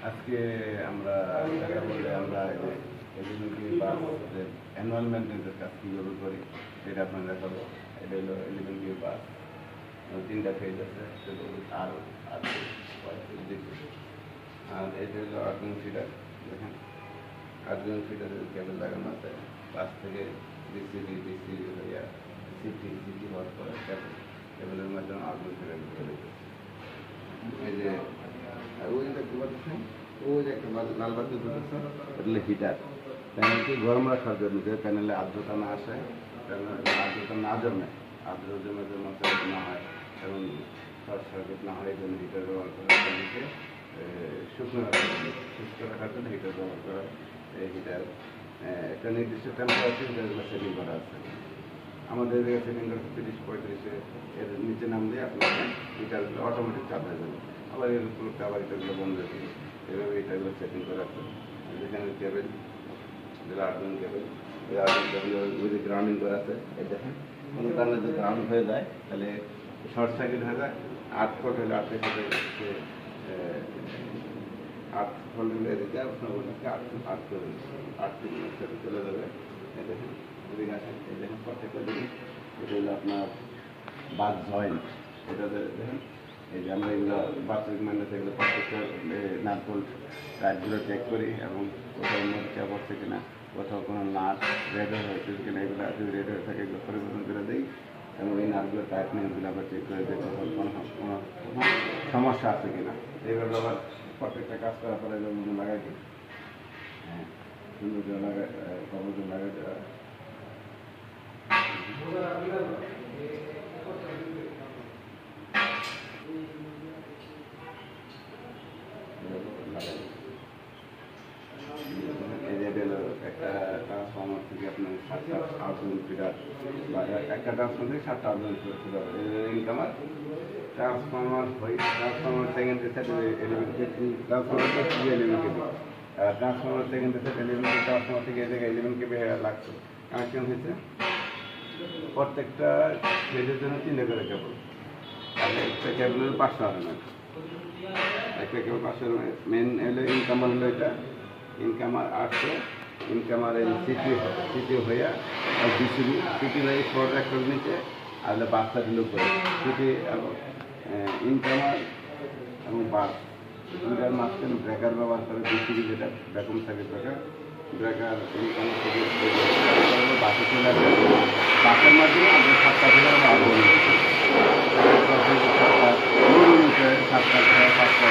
আজকে আমরা দেখা বললে আমরা এলিমেন্টারি বাস অ্যানুয়াল মেনটেন্সের কাজ কীভাবে করি সেটা আপনার দেখাবো। এটা হলো এলিমেন্টারি বাস, 3টা ফেজ আছে, আর আর এটা হলো আর্থিং ফিডার। দেখেন আর্থিং ফিডারের কেবল লাগানো আছে, বাস থেকে ডিসি হইয়া সিটি হওয়ার পরে কেবলের মাধ্যমে আর্থিং ফিডার চলে গেছে। এই যে ওই দেখতে পাচ্ছেন, ওই যে একটা লাল বাতি দুটেছে, এটা হলো হিটার। প্যানেলকে গরম রাখার জন্য, যে প্যানেলে আর্দ্রতা না আসে, আর্দ্রতা না জমে, আর্দ্র জমে না হয় এবং শর্ট সার্কিট না হয়, এই জন্য হিটার ব্যবহার করা। প্যানেলকে শুষ্ক রাখার জন্য হিটার ব্যবহার করা। এই হিটার একটা নির্দিষ্ট টেম্পারেচার হিটারগুলো সেটিং করা আছে। আমাদের সেটিং করা 30-35-এ, এর নিচে নাম দিয়ে আপনাকে হিটারগুলো অটোমেটিক চাপ হয়ে যাবে। আবার এর উপর আবার এটাগুলো বন্ধ হয়ে যাবে। এভাবে এটাগুলো সেটিং করা আছে। যেখানে কেবেল, আর্থিং কেবেল, ওই আর্থিং কেবেল গ্রাউন্ডিং করা আছে। এই দেখেন কোনো কারণে যদি গ্রাউন্ড হয়ে যায় তাহলে শর্ট সার্কিট হয়ে যায়। 8 ফুট হলে 8 থেকে 8 ফুট হলে এদিকে আপনার ওদিকে 8 থেকে চলে যাবে। এই দেখেন ওদিকে আসেন, এই দেখেন প্রত্যেকটা জিনিস। এটা হলো আপনার বাস জয়েন্ট। এটা দেখেন, এই যে আমরা এগুলো বাচ্চাদের মেনটেন্স, এগুলো প্রত্যেকটা নাটবোল্ট টাইটগুলো চেক করি এবং কোথাও মধ্যে পড়ছে কিনা, কোথাও কোনো নাট রেড হয়েছে কিনা, এগুলো যদি রেড হয়ে থাকে এগুলো পরিবর্তন করে দিই এবং এই নাটগুলো টাইটনিংগুলো আবার চেক করে দিই কোথাও কোনো সমস্যা আছে কিনা। এইভাবে আবার প্রত্যেকটা কাজ করার পরে যেমন লাগাই দিই, হ্যাঁ সুন্দর করে লাগাই, খবর লাগাই দেওয়া। একটা ট্রান্সফর্মার থেকে আপনার 7টা আউটডোর ফিডার, বা একটা ট্রান্সফর্মার থেকে 7টা outdoor feeder incomer. Transformer secondary set ট্রান্সফর্মারটা 3 element KB, transformer secondary set element transformer থেকে এই জায়গায় 11 কেবি লাগছে, কানেকশন হয়েছে। প্রত্যেকটা ফেজের জন্য 3টা করে কেবল, আর একটা কেবলের 500 RMS, একটা কেবল 500 RMS। মেন হলো ইনকামার, হলো এটা ইনকামার 800, ইনকামার এই সিটি হইয়া আর সিটি হয়ে শর্ট একটা নিচে, আর বাসটা দিল করে সিটি এবং ইনকামার এবং বাস দুইটার মাঝখানে ব্রেকার ব্যবহার করে। ডিসিবি যেটা ভ্যাকুম থাকে ব্রেকার ইনকামার থেকে বাসে চলে আসে। বাসের মাধ্যমে আমাদের 7টা থেকে আলো নিচ্ছে, 7টা 5টা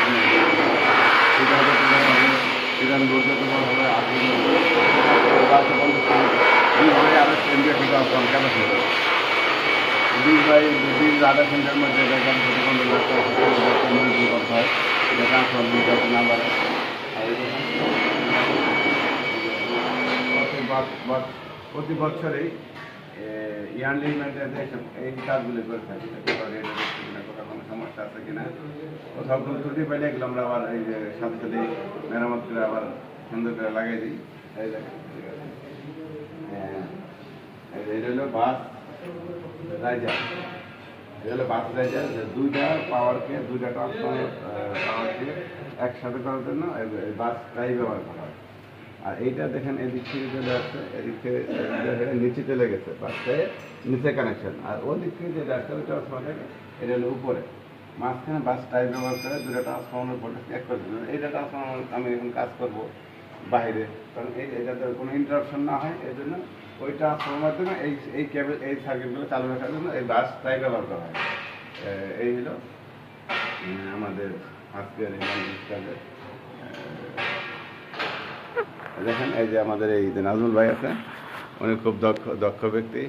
এটা লোড যত বড় হবে, আপনি 20 আধা ঘন্টার মধ্যে দেখেন করতে হয়, এটা ট্রান্সফর্মার নাম্বার। প্রতি বছরেই ইয়ারলি মেনটেন্স এই কাজগুলি করে থাকি, কোথাও কোনো সমস্যা আছে কিনা, কোথাও কোনো ত্রুটি পাইলে এগুলো আমরা আবার এই যে সাথে সাথে মেরামত করে আবার সুন্দর করে লাগিয়ে দিই। এই দেখেন এটা হলো বাস রাইজার, এটা হলো বাস রাইজার। 2টা পাওয়ারকে, 2টা ট্রান্সফর্মার পাওয়ারকে একসাথে করার জন্য বাস টাই ব্যবহার করা হয়। আর এইটা দেখেন এদিক থেকে চলে আসছে, এদিক থেকে নিচে চলে গেছে, বাসটায় নিচে কানেকশন। আর ওই দিক থেকে যে রাস্তা ট্রান্সফর্মার থাকে এটা হলো উপরে, মাঝখানে বাস টাইপ ব্যবহার করে 2টা ট্রান্সফর্মার ভোল্টেজ এক করে দিল। এইটা ট্রান্সফর্মার আমি এখন কাজ করবো বাইরে, কারণ যাতে কোনো ইন্টারাপশন না হয়, এই জন্য ওই ট্রান্সফর্মার মাধ্যমে এই কেবল, এই সার্কিটগুলো চালু রাখার জন্য এই বাস টাইপ ব্যবহার করা হয়। এই হলো আমাদের আজকের কাজের। দেখেন এই যে আমাদের এই যে নাজমুল ভাই আছে, উনি খুব দক্ষ ব্যক্তি,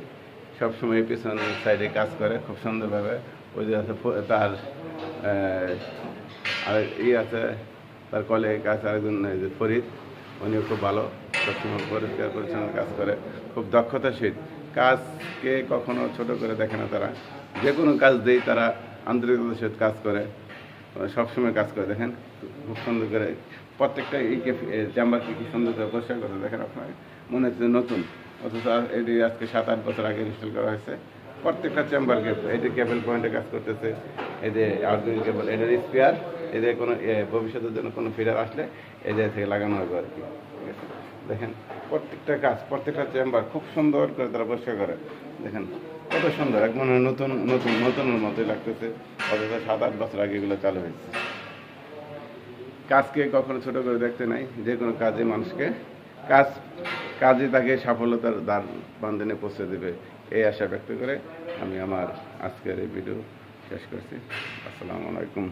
সবসময় পিছন সাইডে কাজ করে খুব সুন্দরভাবে। ওই যে আছে তার আর আছে, তার কলিগ আছে আরেকজন যে ফরিদ, উনিও খুব ভালো, সবসময় পরিষ্কার পরিচ্ছন্ন কাজ করে, খুব দক্ষতার সহিত। কাজকে কখনো ছোট করে দেখে না তারা, যে কোনো কাজ দেই তারা আন্তরিকতার সহিত কাজ করে, সবসময় কাজ করে। দেখেন খুব সুন্দর করে প্রত্যেকটা এই চেম্বারকে কি সুন্দর করে পরিষ্কার করতে দেখেন, আপনার মনে হচ্ছে নতুন, অথচ এটি আজকে 7-8 বছর আগে ইনস্টল করা হয়েছে। প্রত্যেকটা চেম্বারকে এই যে কেবল পয়েন্টে কাজ করতেছে, এই যে আউটগোয়িং কেবল, এটার স্পেয়ার এদের কোনো ভবিষ্যতের জন্য কোনো ফিডার আসলে এই জায়গা থেকে লাগানো হবে আর কি। ঠিক আছে, দেখেন প্রত্যেকটা কাজ, প্রত্যেকটা চেম্বার খুব সুন্দর করে তারা পরিষ্কার করে। দেখেন কত সুন্দর, এক মনে হয় নতুনের মতোই লাগতেছে, অথচ 7-8 বছর আগে এগুলো চালু হয়েছে। কাজকে কখনো ছোট করে দেখতে নাই, যে কোনো কাজে মানুষকে কাজে তাকে সফলতার দ্বার বান্ধনে পৌঁছে দেবে, এই আশা ব্যক্ত করে আমি আমার আজকের এই ভিডিও শেষ করছি। আসসালামু আলাইকুম।